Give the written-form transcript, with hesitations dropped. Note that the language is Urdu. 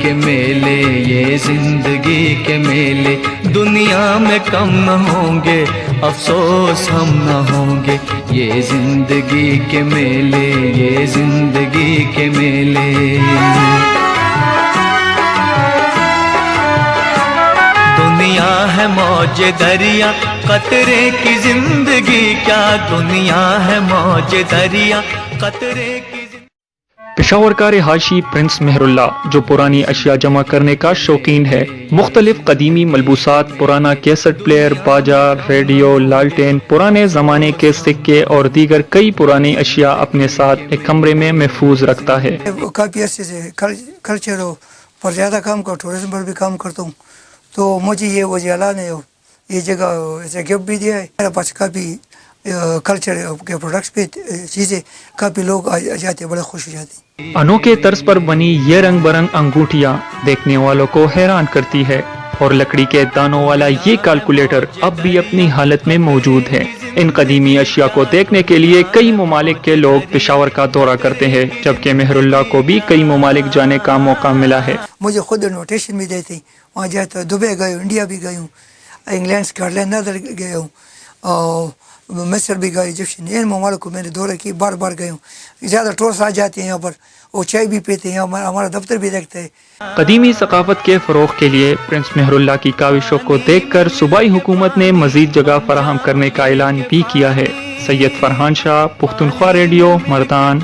کے میلے یہ زندگی کے میلے، دنیا میں کم نہ ہوں گے افسوس ہم نہ ہوں گے، یہ زندگی کے میلے یہ زندگی کے میلے۔ دنیا ہے موج دریا قطرے کی زندگی کیا، دنیا ہے موج دریا قطرے کی زندگی۔ پشاور کا رہائشی پرنس مہر اللہ جو پرانی اشیاء جمع کرنے کا شوقین ہے، مختلف قدیمی ملبوسات، پرانا کیسٹ پلیئر، باجا، ریڈیو، لالٹین، پرانے زمانے کے سکے اور دیگر کئی پرانی اشیاء اپنے ساتھ ایک کمرے میں محفوظ رکھتا ہے۔ کافی عرصے سے کلچر پر زیادہ کام کرتا ہوں، ٹورزم پر بھی کام کرتا ہوں، تو مجھے یہ وزیر اعلیٰ نے یہ جگہ ایسا گفٹ بھی دیا ہے۔ میرے پاس کافی کلچر کے پروڈکٹس پہ چیزیں، کافی لوگ آ جاتے ہیں، بڑے خوش ہو جاتے ہیں۔ انوکھے طرز پر بنی یہ رنگ برنگ انگوٹھیاں دیکھنے والوں کو حیران کرتی ہے، اور لکڑی کے دانوں والا یہ کیلکولیٹر اب بھی اپنی حالت میں موجود ہے۔ ان قدیمی اشیاء کو دیکھنے کے لیے کئی ممالک کے لوگ پشاور کا دورہ کرتے ہیں، جبکہ مہر اللہ کو بھی کئی ممالک جانے کا موقع ملا ہے۔ مجھے خود انویٹیشن بھی دیتے ہیں، وہاں جاتا دبئی گئے ہوں، انڈیا بھی گئے ہوں، انگلینڈ اسکاٹ لینڈ گئے ہوں، اور مصر بھی گئے، ایجپشن، ان ممالک کو میں نے دورہ کی، بار بار گئے ہوں۔ زیادہ ٹورسٹ آ جاتے ہیں یہاں پر، وہ چائے بھی پیتے ہیں، ہمارا دفتر بھی دیکھتے ہیں۔ قدیمی ثقافت کے فروغ کے لیے پرنس مہر اللہ کی کاوشوں کو دیکھ کر صوبائی حکومت نے مزید جگہ فراہم کرنے کا اعلان بھی کیا ہے۔ سید فرحان شاہ، پختونخوا ریڈیو، مردان۔